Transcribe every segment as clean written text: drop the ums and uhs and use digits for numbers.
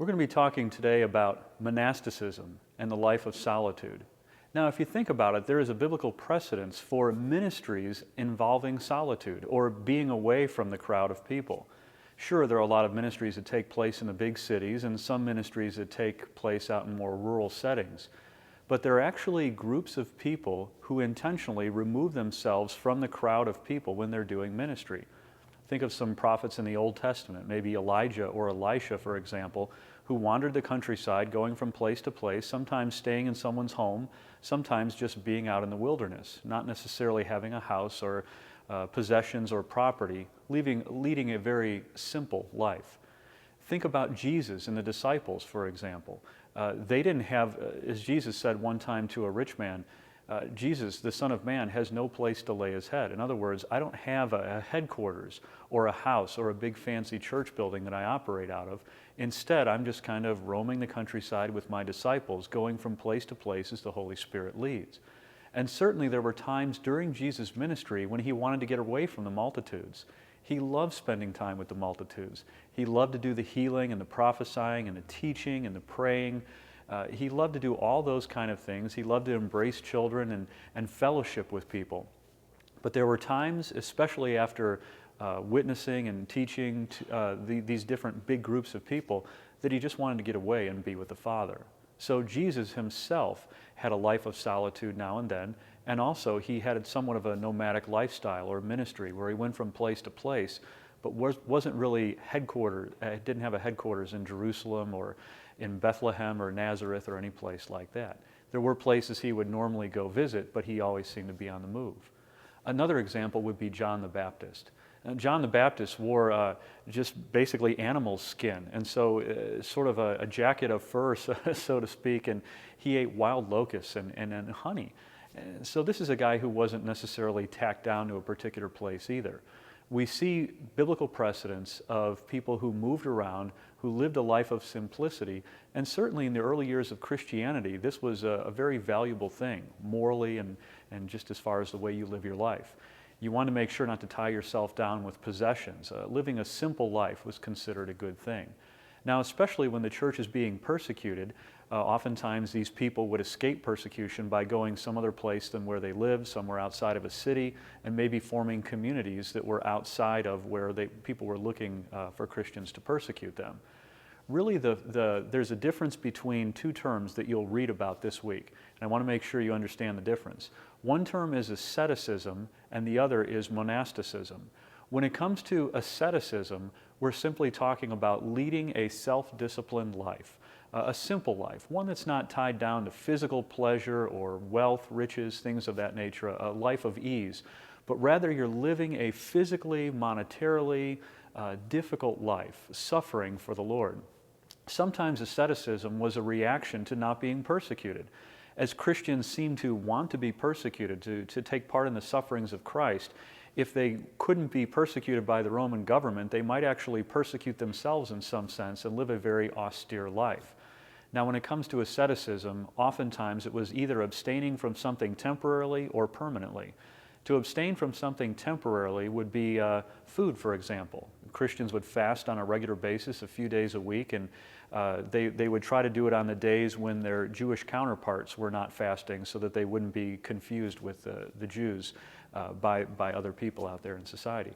We're going to be talking today about monasticism and the life of solitude. Now, if you think about it, there is a biblical precedence for ministries involving solitude or being away from the crowd of people. Sure, there are a lot of ministries that take place in the big cities and some ministries that take place out in more rural settings. But there are actually groups of people who intentionally remove themselves from the crowd of people when they're doing ministry. Think of some prophets in the Old Testament, maybe Elijah or Elisha, for example, who wandered the countryside, going from place to place, sometimes staying in someone's home, sometimes just being out in the wilderness, not necessarily having a house or possessions or property, leading a very simple life. Think about Jesus and the disciples, for example. They didn't have, as Jesus said one time to a rich man, Jesus, the Son of Man, has no place to lay his head. In other words, I don't have a headquarters or a house or a big fancy church building that I operate out of. Instead, I'm just kind of roaming the countryside with my disciples, going from place to place as the Holy Spirit leads. And certainly there were times during Jesus' ministry when he wanted to get away from the multitudes. He loved spending time with the multitudes. He loved to do the healing and the prophesying and the teaching and the praying. He loved to do all those kind of things. He loved to embrace children and fellowship with people. But there were times, especially after witnessing and teaching these different big groups of people, that he just wanted to get away and be with the Father. So Jesus himself had a life of solitude now and then, and also he had somewhat of a nomadic lifestyle or ministry where he went from place to place, but wasn't really headquartered, didn't have a headquarters in Jerusalem or in Bethlehem or Nazareth or any place like that. There were places he would normally go visit, but he always seemed to be on the move. Another example would be John the Baptist. John the Baptist wore just basically animal skin, and so sort of a jacket of fur, so to speak, and he ate wild locusts and honey. And so this is a guy who wasn't necessarily tacked down to a particular place either. We see biblical precedents of people who moved around, who lived a life of simplicity, and certainly in the early years of Christianity, this was a very valuable thing, morally and just as far as the way you live your life. You want to make sure not to tie yourself down with possessions. Living a simple life was considered a good thing. Now, especially when the church is being persecuted, oftentimes these people would escape persecution by going some other place than where they lived, somewhere outside of a city, and maybe forming communities that were outside of where people were looking for Christians to persecute them. Really, there's a difference between two terms that you'll read about this week, and I want to make sure you understand the difference. One term is asceticism, and the other is monasticism. When it comes to asceticism, we're simply talking about leading a self-disciplined life, a simple life, one that's not tied down to physical pleasure or wealth, riches, things of that nature, a life of ease, but rather you're living a physically, monetarily difficult life, suffering for the Lord. Sometimes asceticism was a reaction to not being persecuted. As Christians seem to want to be persecuted, to take part in the sufferings of Christ, if they couldn't be persecuted by the Roman government, they might actually persecute themselves in some sense and live a very austere life. Now, when it comes to asceticism, oftentimes it was either abstaining from something temporarily or permanently. To abstain from something temporarily would be food, for example. Christians would fast on a regular basis a few days a week, and they would try to do it on the days when their Jewish counterparts were not fasting so that they wouldn't be confused with the Jews by other people out there in society.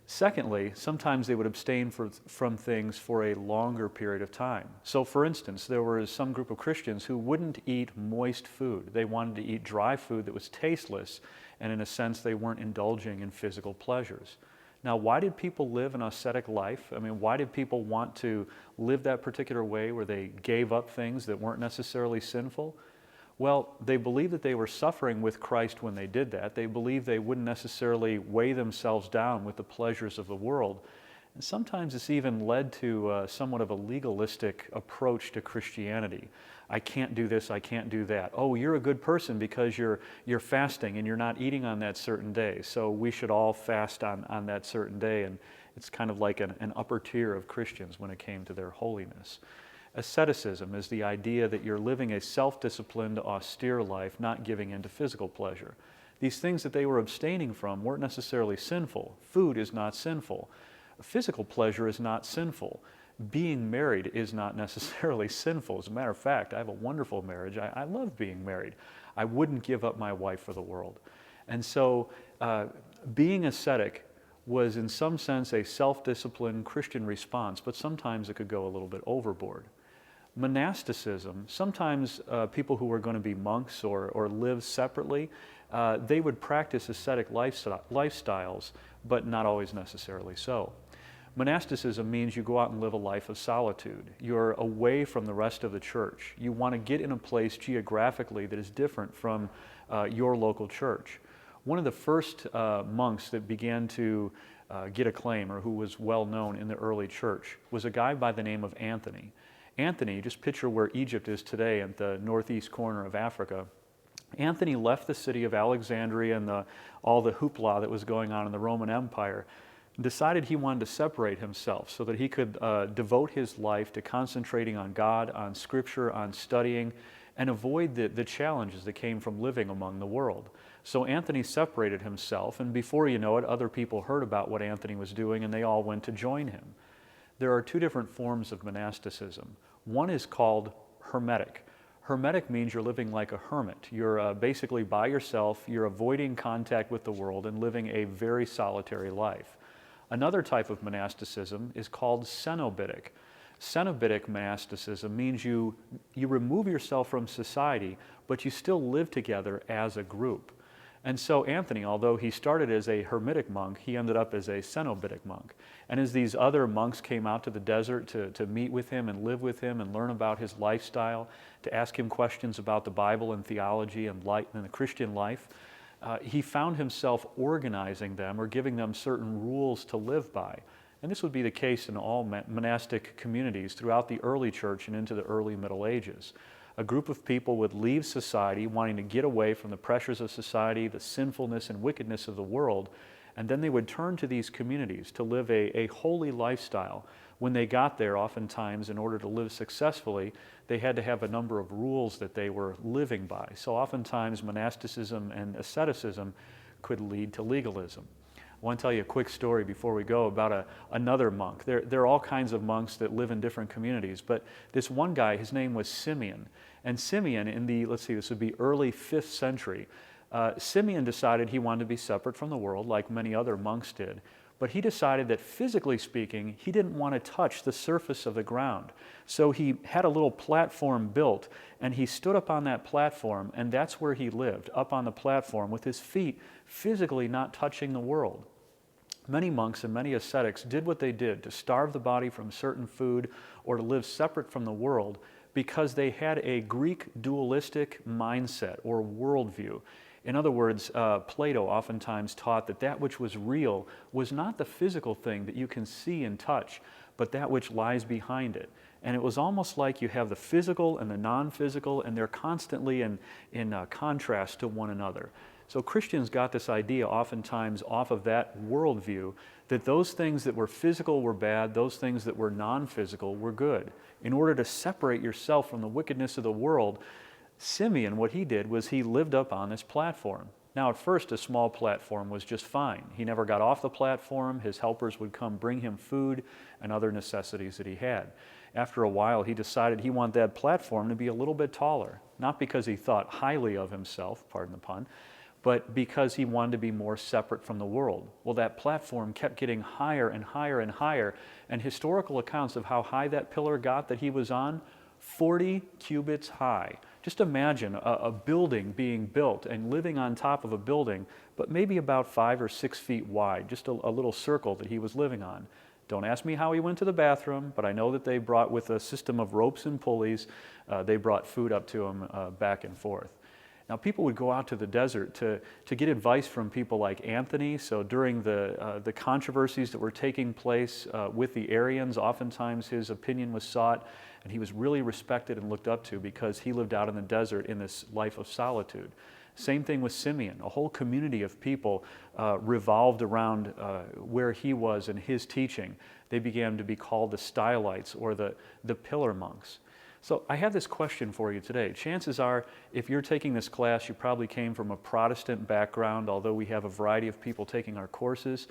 Secondly, sometimes they would abstain from things for a longer period of time. So for instance, there was some group of Christians who wouldn't eat moist food. They wanted to eat dry food that was tasteless, and in a sense they weren't indulging in physical pleasures. Now, why did people live an ascetic life? I mean, why did people want to live that particular way where they gave up things that weren't necessarily sinful? Well, they believed that they were suffering with Christ when they did that. They believed they wouldn't necessarily weigh themselves down with the pleasures of the world. And sometimes it's even led to somewhat of a legalistic approach to Christianity. I can't do this, I can't do that. Oh, you're a good person because you're fasting and you're not eating on that certain day, so we should all fast on that certain day. And it's kind of like an upper tier of Christians when it came to their holiness. Asceticism is the idea that you're living a self-disciplined, austere life, not giving in to physical pleasure. These things that they were abstaining from weren't necessarily sinful. Food is not sinful. Physical pleasure is not sinful. being married is not necessarily sinful. As a matter of fact, I have a wonderful marriage. I love being married. I wouldn't give up my wife for the world. And so being ascetic was in some sense a self-disciplined Christian response, but sometimes it could go a little bit overboard. Monasticism, sometimes people who were going to be monks or live separately, they would practice ascetic lifestyles, but not always necessarily so. Monasticism means you go out and live a life of solitude. You're away from the rest of the church. You want to get in a place geographically that is different from your local church. One of the first monks that began to get acclaim, or who was well known in the early church, was a guy by the name of Anthony. Anthony, just picture where Egypt is today at the northeast corner of Africa. Anthony left the city of Alexandria and all the hoopla that was going on in the Roman Empire, decided he wanted to separate himself so that he could devote his life to concentrating on God, on Scripture, on studying, and avoid the challenges that came from living among the world. So Anthony separated himself, and before you know it, other people heard about what Anthony was doing, and they all went to join him. There are two different forms of monasticism. One is called hermetic. Hermetic means you're living like a hermit. You're basically by yourself, you're avoiding contact with the world and living a very solitary life. Another type of monasticism is called cenobitic. Cenobitic monasticism means you remove yourself from society, but you still live together as a group. And so Anthony, although he started as a hermitic monk, he ended up as a cenobitic monk. And as these other monks came out to the desert to meet with him and live with him and learn about his lifestyle, to ask him questions about the Bible and theology and the Christian life, he found himself organizing them or giving them certain rules to live by. And this would be the case in all monastic communities throughout the early church and into the early Middle Ages. A group of people would leave society wanting to get away from the pressures of society, the sinfulness and wickedness of the world, and then they would turn to these communities to live a holy lifestyle. When they got there, oftentimes, in order to live successfully, they had to have a number of rules that they were living by. So oftentimes, monasticism and asceticism could lead to legalism. I want to tell you a quick story before we go about another monk. There are all kinds of monks that live in different communities, but this one guy, his name was Simeon. And Simeon, in the, this would be early 5th century, Simeon decided he wanted to be separate from the world, like many other monks did. But he decided that physically speaking, he didn't want to touch the surface of the ground. So he had a little platform built, and he stood up on that platform, and that's where he lived, up on the platform with his feet physically not touching the world. Many monks and many ascetics did what they did to starve the body from certain food or to live separate from the world because they had a Greek dualistic mindset or worldview. In other words, Plato oftentimes taught that that which was real was not the physical thing that you can see and touch, but that which lies behind it. And it was almost like you have the physical and the non-physical, and they're constantly in contrast to one another. So Christians got this idea oftentimes off of that worldview that those things that were physical were bad, those things that were non-physical were good. In order to separate yourself from the wickedness of the world, Simeon, what he did was he lived up on this platform. Now at first a small platform was just fine. He never got off the platform. His helpers would come bring him food and other necessities that he had. After a while he decided he wanted that platform to be a little bit taller, not because he thought highly of himself, pardon the pun, but because he wanted to be more separate from the world. Well, that platform kept getting higher and higher and higher, and historical accounts of how high that pillar got that he was on, 40 cubits high. Just imagine a building being built and living on top of a building, but maybe about 5 or 6 feet wide, just a little circle that he was living on. Don't ask me how he went to the bathroom, but I know that they brought, with a system of ropes and pulleys, they brought food up to him back and forth. Now, people would go out to the desert to get advice from people like Anthony. So during the controversies that were taking place with the Arians, oftentimes his opinion was sought, and he was really respected and looked up to because he lived out in the desert in this life of solitude. Same thing with Simeon. A whole community of people revolved around where he was and his teaching. They began to be called the Stylites, or the pillar monks. So I have this question for you today. Chances are, if you're taking this class, you probably came from a Protestant background, although we have a variety of people taking our courses.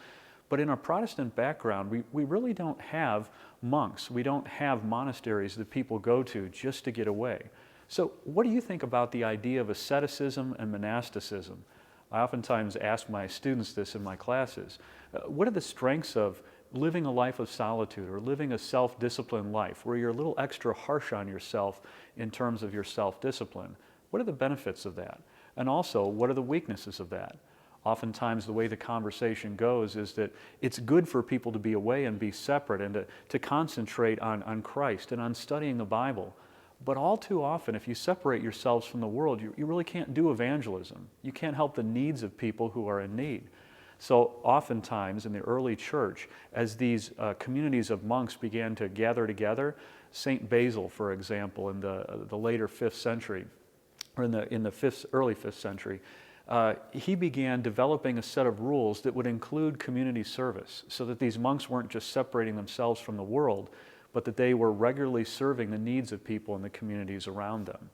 But in our Protestant background, we really don't have monks. We don't have monasteries that people go to just to get away. So what do you think about the idea of asceticism and monasticism? I oftentimes ask my students this in my classes. What are the strengths of living a life of solitude or living a self-disciplined life where you're a little extra harsh on yourself in terms of your self-discipline? What are the benefits of that? And also, what are the weaknesses of that? Oftentimes the way the conversation goes is that it's good for people to be away and be separate and to concentrate on Christ and on studying the Bible. But all too often, if you separate yourselves from the world, you really can't do evangelism. You can't help the needs of people who are in need. So oftentimes in the early church, as these communities of monks began to gather together, St. Basil, for example, in the later 5th century, or in the early 5th century, he began developing a set of rules that would include community service so that these monks weren't just separating themselves from the world, but that they were regularly serving the needs of people in the communities around them.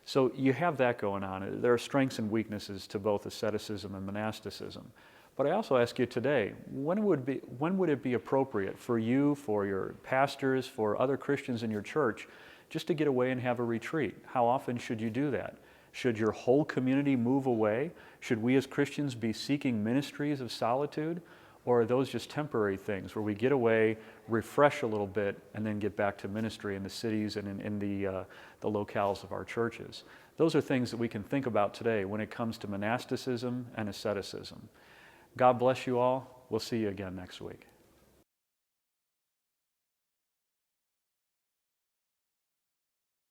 So you have that going on. There are strengths and weaknesses to both asceticism and monasticism. But I also ask you today, when would it be appropriate for you, for your pastors, for other Christians in your church, just to get away and have a retreat? How often should you do that? Should your whole community move away? Should we as Christians be seeking ministries of solitude? Or are those just temporary things where we get away, refresh a little bit, and then get back to ministry in the cities and in the locales of our churches? Those are things that we can think about today when it comes to monasticism and asceticism. God bless you all. We'll see you again next week.